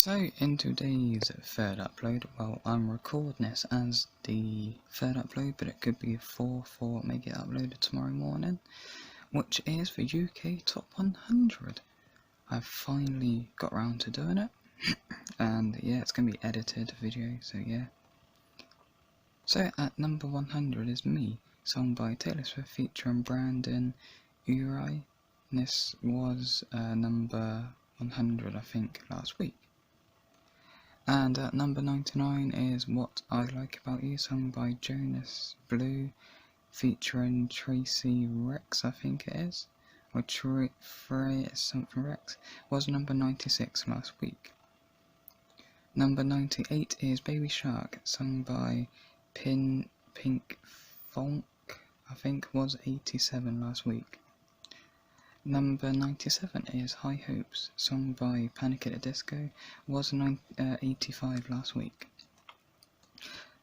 So in today's third upload, well, I'm recording this as the third upload, but it could be a fourth or maybe get uploaded tomorrow morning, which is the UK Top 100. I've finally got around to doing it, and yeah, it's going to be edited video, so yeah. So at number 100 is Me, song by Taylor Swift featuring Brandon Urie. This was number 100, I think, last week. And at number 99 is What I Like About You, sung by Jonas Blue, featuring Tracy Rex, I think it is, or something Rex, was number 96 last week. Number 98 is Baby Shark, sung by Pink Funk, I think was 87 last week. Number 97 is High Hopes, sung by Panic at the Disco, was 85 last week.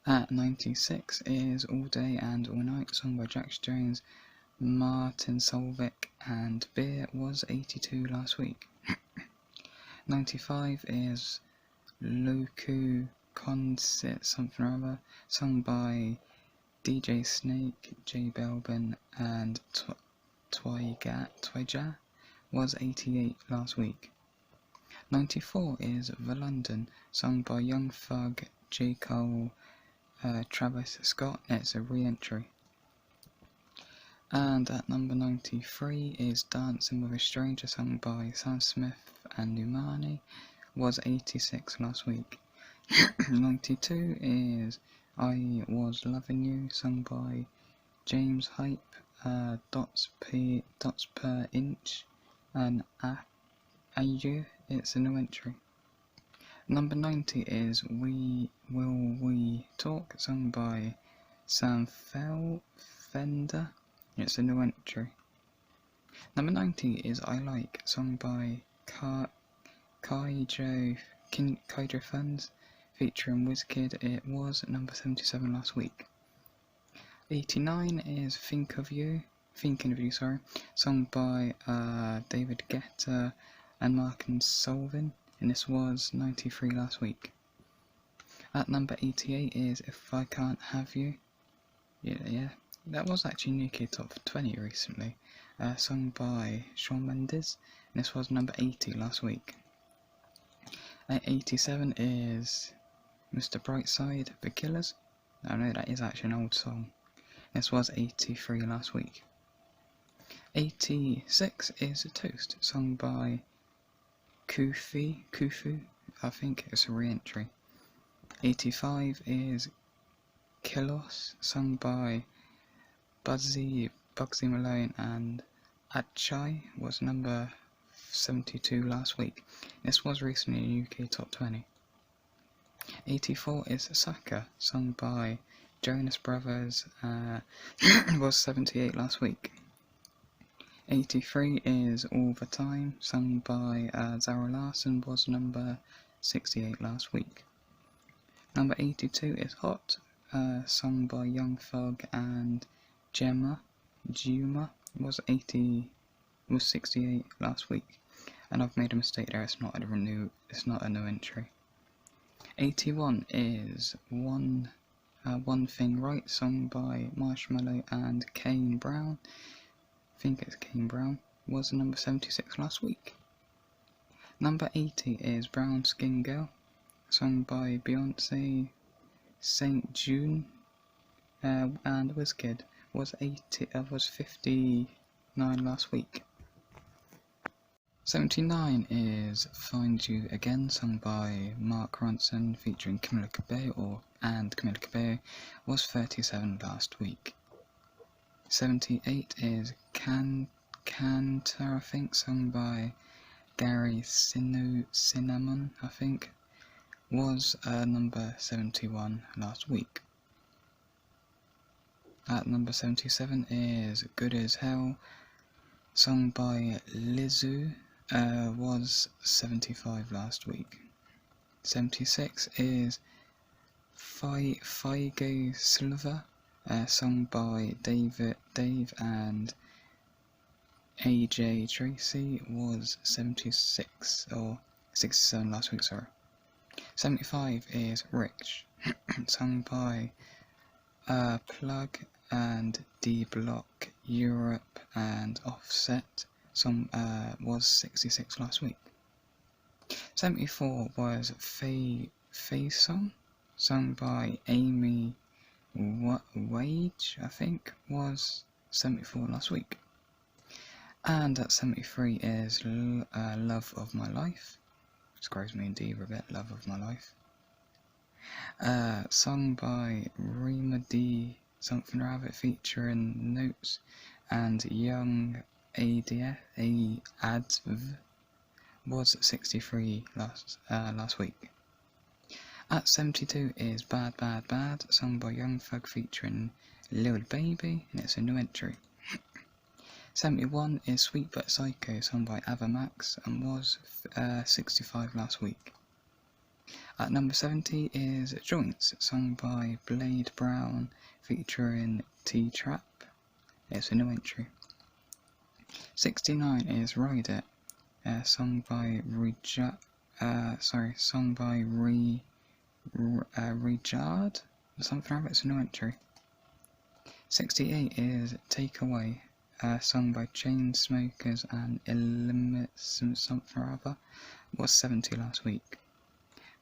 At 96 is All Day and All Night, sung by Jax Jones, Martin Solveig and Beer, was 82 last week. 95 is Loku Concert something or other, sung by DJ Snake, J Belbin and Twyja, was 88 last week. 94 is The London, sung by Young Thug, J. Cole, Travis Scott. It's a re-entry. And at number 93 is Dancing with a Stranger, sung by Sam Smith and Numani, was 86 last week. 92 is I Was Loving You, sung by James Hype, dots per inch, and AITCH, it's a new entry. Number 90 is We Talk, sung by Sam Fender, it's a new entry. Number 90 is I Like, sung by Kaijo Funds, featuring WizKid, it was number 77 last week. 89 is Thinking of You, sung by David Guetta and Mark and Solvin, and this was 93 last week. At number 88 is If I Can't Have You, yeah, that was actually UK Top 20 recently, sung by SHAWN, MENDES, and this was number 80 last week. At 87 is Mr. Brightside, The Killers. I know that is actually an old song. This was 83 last week. 86 is Toast, sung by Kufu, I think it's a re-entry. 85 is Kilos, sung by BUGZY, Malone and AITCH, was number 72 last week. This was recently in UK Top 20. 84 is Saka, sung by Jonas Brothers, was 78 last week. 83 is All the Time, sung by Zara Larsson, was number 68 last week. Number 82 is Hot, sung by Young Thug and Juma, was 68 last week. And I've made a mistake there, it's not a new entry. 81 is One Thing Right, sung by Marshmello and Kane Brown. I think it's Kane Brown, was number 76 last week. Number 80 is Brown Skin Girl, sung by Beyonce, St. June, and WizKid, was 59 last week. 79 is Find You Again, sung by Mark Ronson, featuring Camila Cabello, and Camila Cabello, was 37 last week. 78 is Canter, I think, sung by Gary Cinnamon, I think, was number 71 last week. At number 77 is Good as Hell, sung by Lizzo, was 75 last week. 76 is Figo Silva, sung by Dave and AJ Tracy, was 76 or 67 last week, sorry. 75 is Rich, sung by Plug and D Block, Europe and Offset. Song was 66 last week. 74 was Faye Song, sung by Amy Wage, I think, was 74 last week. And at 73 is Love of My Life, describes me indeed a bit, Love of My Life. Sung by Rima D Something Rabbit featuring Notes and Young ADV was 63 last week. At 72 is Bad Bad Bad, sung by Young Thug featuring Lil Baby, and it's a new entry. 71 is Sweet But Psycho, sung by Avamax, and was 65 last week. At number 70 is Joints, sung by Blade Brown featuring T-Trap, it's a new entry. 69 is Ride It, sung by Rejard, something like it's a new entry. 68 is Take Away, sung by Chainsmokers and Illimit something or other, was 70 last week.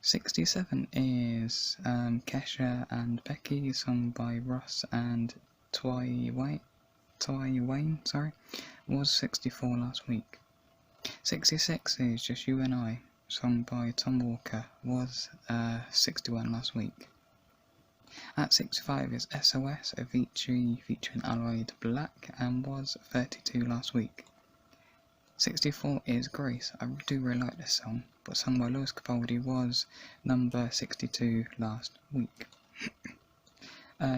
67 is Kesha and Becky, sung by Russ and Twy Wayne, was 64 last week. 66 is Just You and I, sung by Tom Walker, was 61 last week. At 65 is SOS, Avicii featuring Alloyed Black, and was 32 last week. 64 is Grace, I do really like this song, but sung by Lewis Capaldi, was number 62 last week.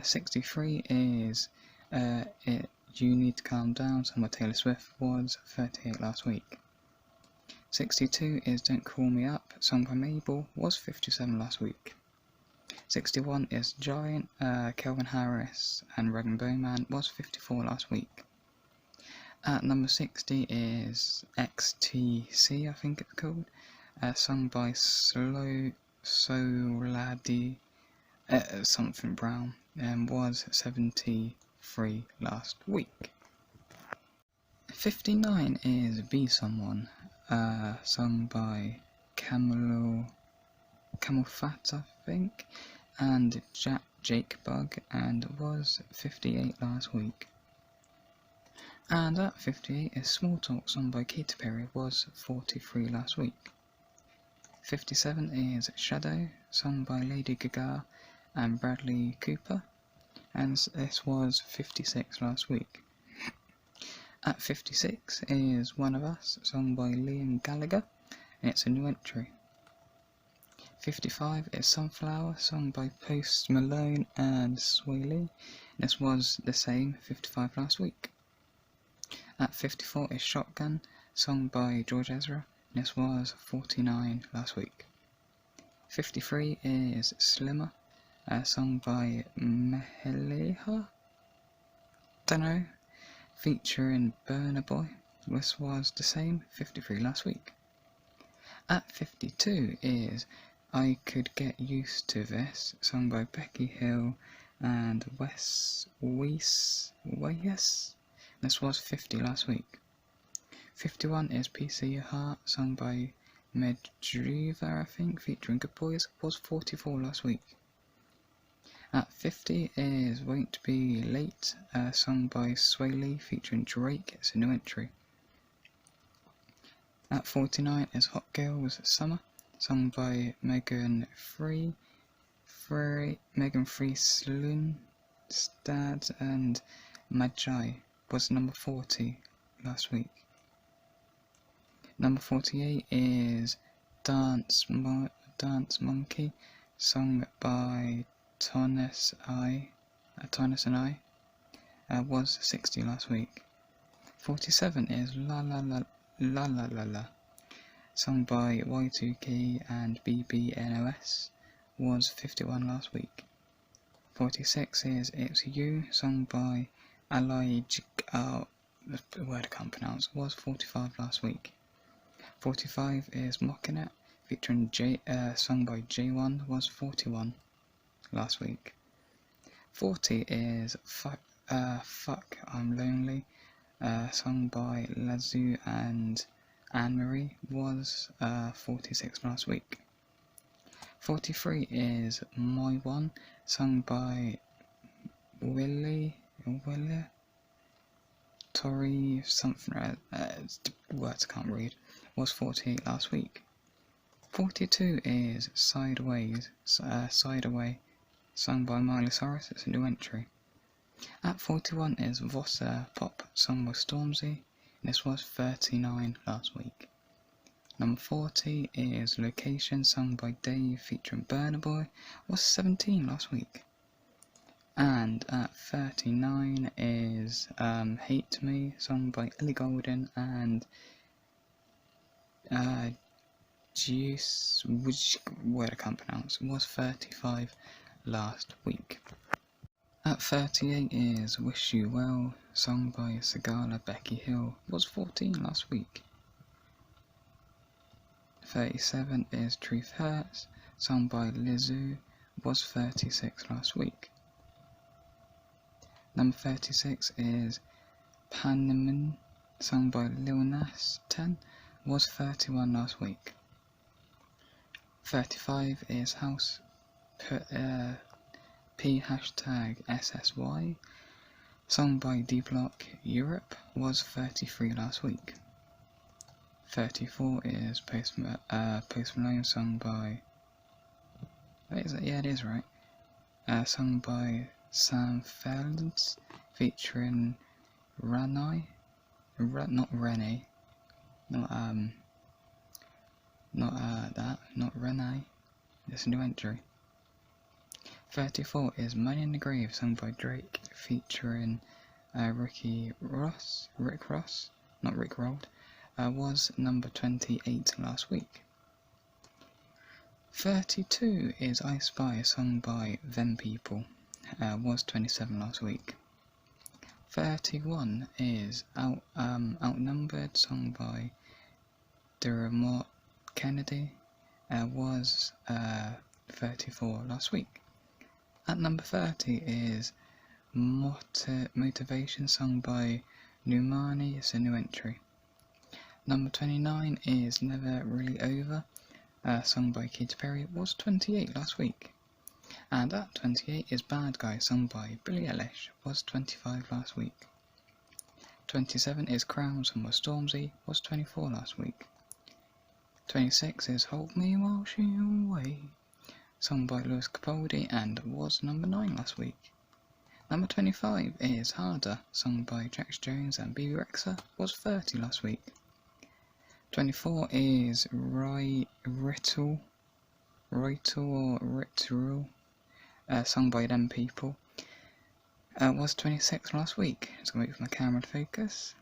63 is You Need to Calm Down, sung by Taylor Swift, was 38 last week. 62 is Don't Call Me Up, sung by Mabel, was 57 last week. 61 is Giant, Calvin Harris and Rag & Bone Man, was 54 last week. At number 60 is XTC, I think it's called, sung by Soladi something Brown, and was 73 last week. 59 is Be Someone, sung by Camel Fat, I think, and Jake Bug, and was 58 last week. And at 58 is Small Talk, sung by Katy Perry, was 43 last week. 57 is Shadow, sung by Lady Gaga and Bradley Cooper, and this was 56 last week. At 56 is One of Us, sung by Liam Gallagher, and it's a new entry. 55 is Sunflower, sung by Post Malone and Sway Lee, and this was the same, 55 last week. At 54 is Shotgun, sung by George Ezra, and this was 49 last week. 53 is Slimmer, sung by Meheleha, dunno, featuring Burna Boy, this was the same, 53 last week. At 52 is I Could Get Used to This, sung by Becky Hill and Wes. This was 50 last week. 51 is Piece of Your Heart, sung by Medriva, I think, featuring Good Boys, was 44 last week. At 50 is Won't Be Late, sung by Sway Lee, featuring Drake, it's a new entry. At 49 is Hot Girls Summer, sung by Megan Free Slunstad and Magi, was number 40 last week. Number 48 is Dance Monkey, sung by Jonas and I, was 60 last week. 47 is La La La La La La La, sung by Y2K and BBNOS, was 51 last week. 46 is It's You, sung by AITCH, the word I can't pronounce, was 45 last week. 45 is Mocking It, featuring sung by J1 was 41 last week. 40 is Fuck I'm Lonely, sung by Lazu and Anne-Marie, was 46 last week. 43 is My One, sung by Willie Tori something, words I can't read, was 48 last week. 42 is Sideaway, sung by Miley Cyrus, it's a new entry. At 41 is Vossa Pop, sung by Stormzy, this was 39 last week. Number 40 is Location, sung by Dave featuring Burna Boy, was 17 last week. And at 39 is Hate Me, sung by Ellie Goulding and Juice, which word I can't pronounce, was 35 last week. At 38 is Wish You Well, sung by SIGALA, Becky Hill, was 14 last week. 37 is Truth Hurts, sung by Lizzo, was 36 last week. Number 36 is Panamon, sung by Lil Nas 10, was 31 last week. 35 is House P #SSY, sung by D-Block Europe, was 33 last week. 34 is Post Malone, sung by, yeah it is right, sung by Sam Felds, featuring Renee, not Renee, not Renee, it's a new entry. 34 is Money in the Grave, sung by Drake, featuring Rick Ross, not Rick Rolled, was number 28 last week. 32 is I Spy, sung by Them People, was 27 last week. 31 is Outnumbered, sung by Dermot Kennedy, was 34 last week. At number 30 is Motivation, sung by Numani, it's a new entry. Number 29 is Never Really Over, sung by Katy Perry, was 28 last week. And at 28 is Bad Guy, sung by Billie Eilish, was 25 last week. 27 is Crown, sung by Stormzy, was 24 last week. 26 is Hold Me While She Away, sung by Lewis Capaldi, and was number 9 last week. Number 25 is Harder, sung by Jax Jones and BB Rexa, was 30 last week. 24 is Ritual, sung by Them People, was 26 last week. Just gonna wait for my camera to focus.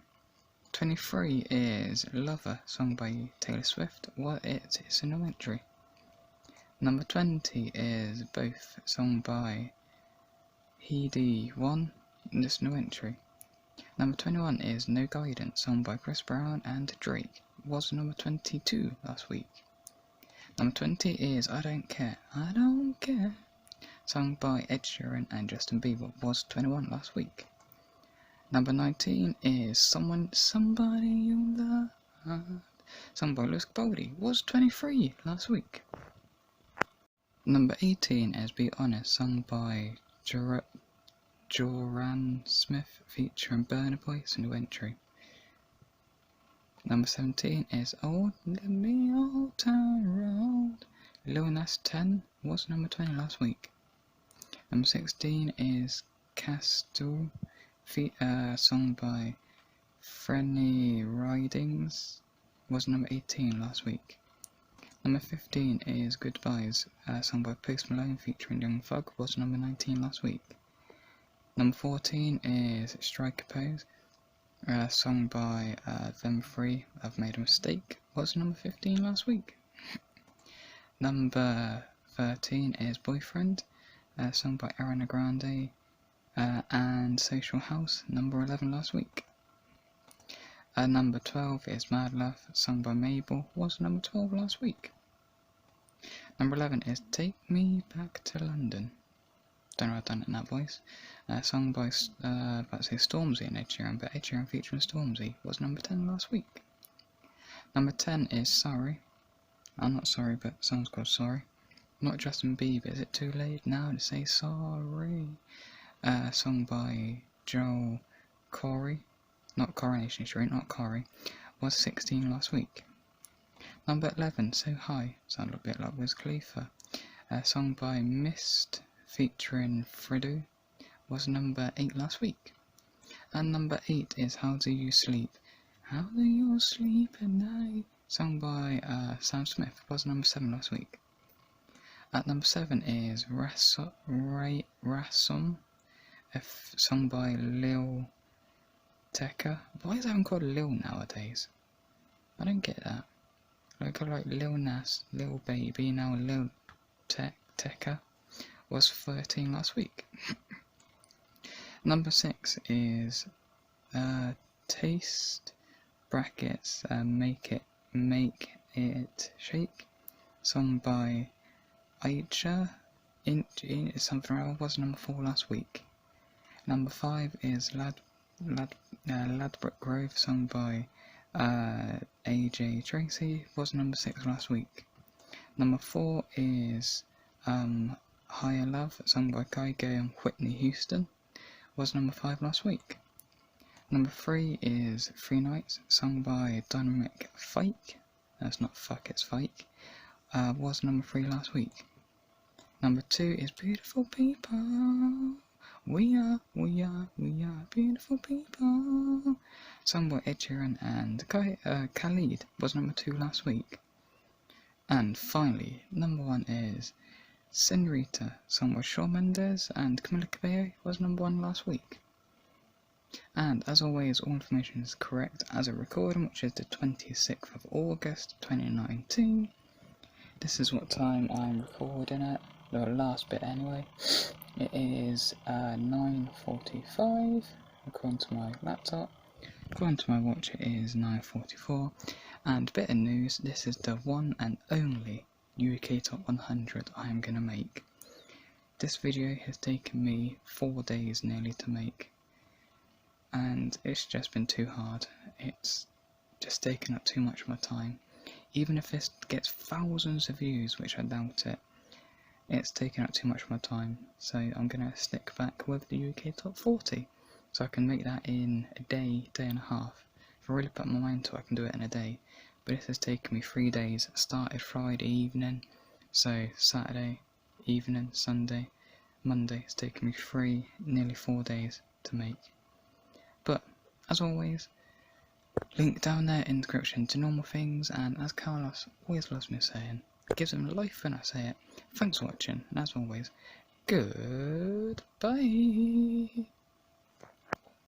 23 is Lover, sung by Taylor Swift, it's a new entry. Number 20 is Both, sung by Heedy1, this new entry. Number 21 is No Guidance, sung by Chris Brown and Drake, was number 22 last week. Number 20 is I Don't Care, sung by Ed Sheeran and Justin Bieber, was 21 last week. Number 19 is Somebody You Love, sung by Lewis Capaldi, was 23 last week. Number 18 is Be Honest, sung by Joran Smith, featuring Burna Boy, it's a new entry. Number 17 is Old Me Old Town Road, Lil Nas 10, was number 20 last week. Number 16 is Castle, sung by Frenny Ridings, was number 18 last week. Number 15 is Goodbyes, sung by Post Malone featuring Young Thug, was number 19 last week. Number 14 is Strike a Pose, sung by Them Three, I've Made a Mistake, was number 15 last week. Number 13 is Boyfriend, sung by Ariana Grande, and Social House, number 11 last week. Number 12 is Mad Love, sung by Mabel, was number 12 last week. Number 11 is Take Me Back to London. Don't know if I've done it in that voice. Sung by, about to say Stormzy and Ed Sheeran, but Ed Sheeran featuring Stormzy was number 10 last week. Number 10 is Sorry. I'm not sorry, but the song's called Sorry. Not Justin Bieber. Is it too late now to say sorry? Sung by Joel Corey. Not Coronation Street, not Corey. Was 16 last week. Number 11, So High. Sound a bit like Wiz Khalifa. Sung by Mist featuring Fredo. Was number 8 last week. And number 8 is How Do You Sleep? How do you sleep at night? Sung by Sam Smith. Was number 7 last week. At number 7 is Rasom, sung by Lil Tecca. Why is everyone called Lil nowadays? I don't get that. Like Lil Nas, Lil Baby, now Lil Tecca. Was 13 last week. Number 6 is Taste brackets Make It Shake, sung by AITCH. Is something else. Was number 4 last week. Number 5 is Ladbroke Grove, sung by AJ Tracy. Was number 6 last week. Number 4 is Higher Love, sung by GAGA and Whitney Houston. Was number 5 last week. Number 3 is Three Nights, sung by Dynamic Fake. That's not fuck, it's fake. Was number 3 last week. Number 2 is Beautiful People. We are beautiful people. Sung by Ed Sheeran and Khalid. Was number 2 last week. And finally, number 1 is SENORITA, sung by SHAWN Mendes and CABELLO. Was number 1 last week. And as always, all information is correct as a recording, which is the 26th of August 2019. This is what time I'm recording at, the last bit anyway. It is 9:45 according to my laptop. According to my watch it is 9:44. And bit of news, this is the one and only UK Top 100 I am going to make. This video has taken me 4 days nearly to make. And it's just been too hard. It's just taken up too much of my time. Even if this gets thousands of views, which I doubt it, it's taken up too much of my time. So I'm going to stick back with the UK Top 40. So I can make that in a day, day and a half. If I really put my mind to it, I can do it in a day. But this has taken me 3 days. It started Friday evening, so Saturday evening, Sunday, Monday. It's taken me nearly 4 days to make. But, as always, link down there in the description to normal things, and as Carlos always loves me saying, it gives him life when I say it. Thanks for watching, and as always, goodbye.